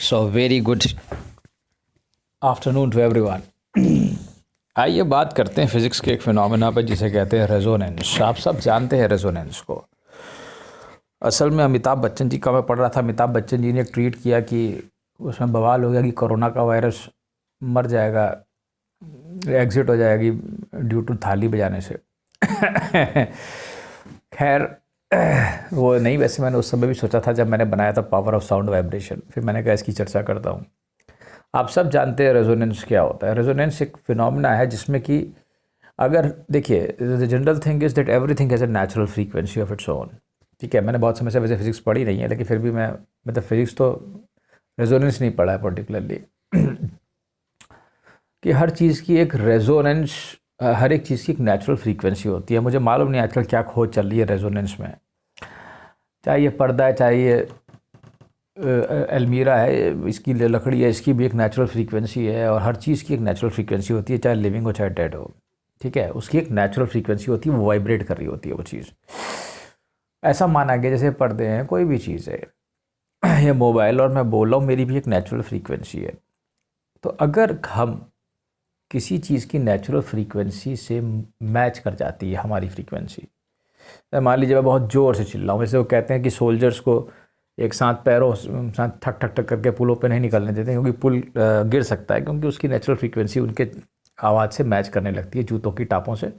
So very good afternoon to everyone. आइए बात करते हैं फिज़िक्स के एक फिनोमेना पर जिसे कहते हैं रेजोनेंस। आप सब जानते हैं रेजोनेंस को। असल में अमिताभ बच्चन जी का मैं पढ़ रहा था, अमिताभ बच्चन जी ने एक ट्वीट किया कि उसमें बवाल हो गया कि कोरोना का वायरस मर जाएगा, एग्जिट हो जाएगी ड्यू टू थाली बजाने से। खैर वो नहीं, वैसे मैंने उस समय भी सोचा था जब मैंने बनाया था पावर ऑफ साउंड वाइब्रेशन, फिर मैंने कहा इसकी चर्चा करता हूँ। आप सब जानते हैं रेजोनेंस क्या होता है। रेजोनेंस एक फिनोमेना है जिसमें कि अगर देखिए, the general thing is that everything has a natural frequency of its own. ठीक है, मैंने बहुत समय से वैसे फिजिक्स पढ़ी नहीं है, लेकिन फिर भी मैं मतलब फिजिक्स तो रेजोनेंस नहीं पढ़ा है पर्टिकुलरली। कि हर चीज़ की एक रेजोनेंस, हर एक चीज़ की एक नेचुरल फ्रीक्वेंसी होती है। मुझे मालूम नहीं आजकल क्या खोज चल रही है रेजोनेंस में, चाहे ये पर्दा है, चाहे ये अलमीरा है, इसकी लकड़ी है, इसकी भी एक नेचुरल फ्रीक्वेंसी है। और हर चीज़ की एक नेचुरल फ्रीक्वेंसी होती है, चाहे लिविंग हो चाहे डेड हो। ठीक है, उसकी एक नेचुरल फ्रीक्वेंसी होती है, वो वाइब्रेट कर रही होती है वो चीज़। ऐसा माना गया जैसे पर्दे हैं, कोई भी चीज़ है, ये मोबाइल, और मैं बोल रहा हूँ मेरी भी एक नेचुरल फ्रीक्वेंसी है। तो अगर हम किसी चीज़ की नेचुरल फ्रीक्वेंसी से मैच कर जाती है हमारी फ्रीक्वेंसी, मान लीजिए मैं बहुत ज़ोर से चिल्ला हूँ, वैसे वो कहते हैं कि सोल्जर्स को एक साथ पैरों साथ ठक ठक ठक करके पुलों पे नहीं निकलने देते, क्योंकि पुल गिर सकता है, क्योंकि उसकी नेचुरल फ्रीक्वेंसी उनके आवाज़ से मैच करने लगती है, जूतों की टापों से,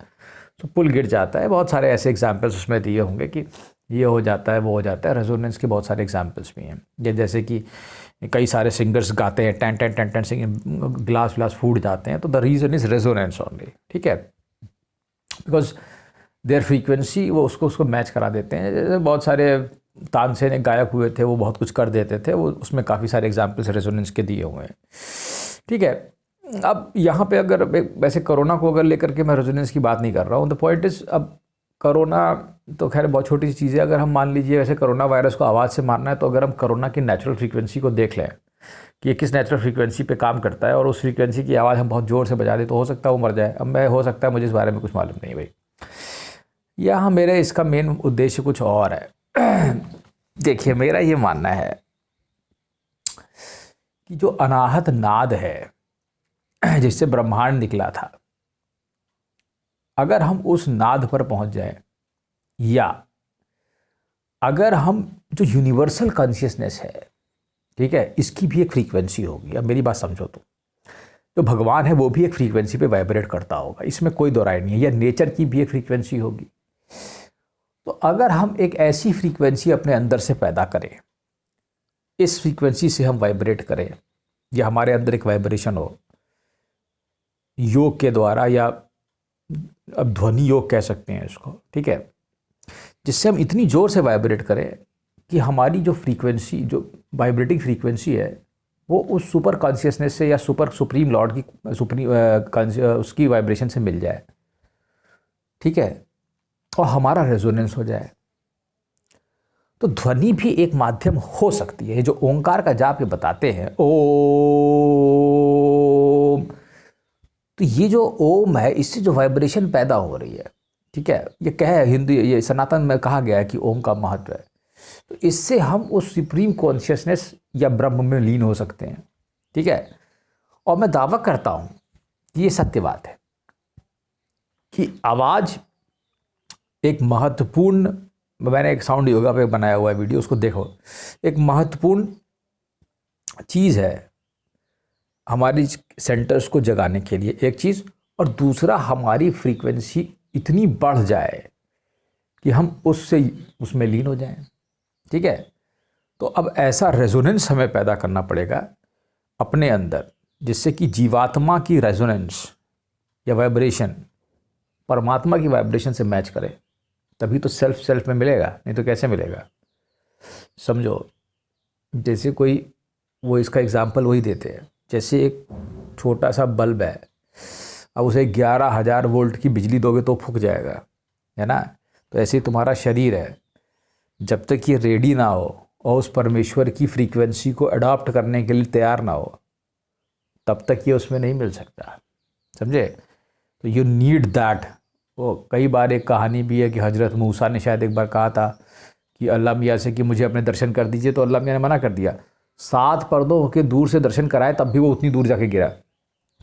तो पुल गिर जाता है। बहुत सारे ऐसे एग्जांपल्स उसमें दिए होंगे कि ये हो जाता है, वो हो जाता है। रेजोनेंस के बहुत सारे एग्जांपल्स भी हैं, ये जैसे कि कई सारे सिंगर्स गाते हैं, टेन टेन टेन टेन सिंग, ग्लास व्लास फूट जाते हैं, तो the reason is resonance only. ठीक है, बिकॉज देयर फ्रीक्वेंसी वो उसको मैच करा देते हैं। जैसे बहुत सारे तानसेन एक गायक हुए थे, वो बहुत कुछ कर देते थे, वो उसमें काफ़ी सारे एग्जांपल्स रेजोनेंस के दिए हुए हैं। ठीक है, अब यहाँ पे अगर वैसे कोरोना को अगर लेकर के मैं रेजोनेंस की बात नहीं कर रहा हूँ, द पॉइंट इज़, अब कोरोना तो खैर बहुत छोटी सी चीज़ है। अगर हम मान लीजिए वैसे कोरोना वायरस को आवाज़ से मारना है, तो अगर हम कोरोना की नेचुरल फ्रीक्वेंसी को देख लें कि ये किस नेचुरल फ्रीक्वेंसी पे काम करता है, और उस फ्रीक्वेंसी की आवाज़ हम बहुत ज़ोर से बजा दें, तो हो सकता है वो मर जाए। अब मैं, हो सकता है मुझे इस बारे में कुछ मालूम नहीं भाई, यहाँ मेरे इसका मेन उद्देश्य कुछ और है। देखिए, मेरा ये मानना है कि जो अनाहत नाद है जिससे ब्रह्मांड निकला था, अगर हम उस नाद पर पहुंच जाए, या अगर हम जो यूनिवर्सल कॉन्शियसनेस है, ठीक है, इसकी भी एक फ्रीक्वेंसी होगी। अब मेरी बात समझो, तो जो भगवान है वो भी एक फ्रीक्वेंसी पे वाइब्रेट करता होगा, इसमें कोई दो राय नहीं है। या नेचर की भी एक फ्रीक्वेंसी होगी। तो अगर हम एक ऐसी फ्रीक्वेंसी अपने अंदर से पैदा करें, इस फ्रीक्वेंसी से हम वाइब्रेट करें, या हमारे अंदर एक वाइब्रेशन हो योग के द्वारा, या अब ध्वनि योग कह सकते हैं इसको, ठीक है, जिससे हम इतनी ज़ोर से वाइब्रेट करें कि हमारी जो फ्रीक्वेंसी, जो वाइब्रेटिंग फ्रीक्वेंसी है, वो उस सुपर कॉन्शियसनेस से या सुप्रीम लॉर्ड की उसकी वाइब्रेशन से मिल जाए। ठीक है, और हमारा रेजोनेंस हो जाए। तो ध्वनि भी एक माध्यम हो सकती है। जो ओंकार का जाप ये बताते हैं, ओम, तो ये जो ओम है, इससे जो वाइब्रेशन पैदा हो रही है, ठीक है, ये कहे हिंदू, ये सनातन में कहा गया है कि ओम का महत्व है। तो इससे हम उस सुप्रीम कॉन्शियसनेस या ब्रह्म में लीन हो सकते हैं। ठीक है, और मैं दावा करता हूं कि ये सत्य बात है कि आवाज़ एक महत्वपूर्ण, मैंने एक साउंड योगा पे बनाया हुआ है वीडियो, उसको देखो, एक महत्वपूर्ण चीज़ है हमारी सेंटर्स को जगाने के लिए, एक चीज़। और दूसरा, हमारी फ्रीक्वेंसी इतनी बढ़ जाए कि हम उसमें लीन हो जाएं। ठीक है, तो अब ऐसा रेजोनेंस हमें पैदा करना पड़ेगा अपने अंदर, जिससे कि जीवात्मा की रेजोनेंस या वाइब्रेशन परमात्मा की वाइब्रेशन से मैच करे, तभी तो सेल्फ में मिलेगा, नहीं तो कैसे मिलेगा। समझो, जैसे कोई, वो इसका एग्जाम्पल वही देते हैं, जैसे एक छोटा सा बल्ब है, अब उसे 11,000 वोल्ट की बिजली दोगे तो फूक जाएगा, है ना। तो ऐसे ही तुम्हारा शरीर है, जब तक ये रेडी ना हो और उस परमेश्वर की फ्रीक्वेंसी को अडॉप्ट करने के लिए तैयार ना हो, तब तक ये उसमें नहीं मिल सकता। समझे, तो यू नीड दैट। वो कई बार एक कहानी भी है कि हज़रत मूसा ने शायद एक बार कहा था कि अल्लाह मियाँ से कि मुझे अपने दर्शन कर दीजिए, तो अल्लाह मियाँ ने मना कर दिया। 7 पर्दों के दूर से दर्शन कराए तब भी वो उतनी दूर जाके गिरा,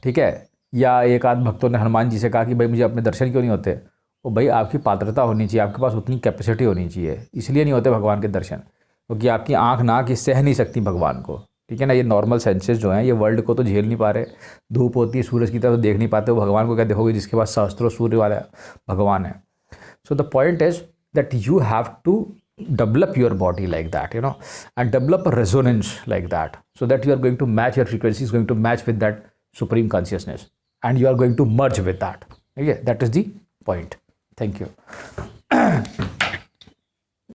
ठीक है। या एक आध भक्तों ने हनुमान जी से कहा कि भाई मुझे अपने दर्शन क्यों नहीं होते, वो भाई आपकी पात्रता होनी चाहिए, आपके पास उतनी कैपेसिटी होनी चाहिए, इसलिए नहीं होते भगवान के दर्शन, क्योंकि आपकी आँख नाक ये सह नहीं सकती भगवान को, ठीक है ना। ये नॉर्मल सेंसेस जो हैं ये वर्ल्ड को तो झेल नहीं पा रहे, धूप होती है सूरज की तरफ तो देख नहीं पाते, वो भगवान को क्या देखोगे जिसके पास सहस्त्रों सूर्य वाला भगवान है। So the point is that you have to develop your body like that, you know, and develop a resonance like that, so that you are going to match, your frequency is going to match with that supreme consciousness, and you are going to merge with that. Okay, that is the point. Thank you.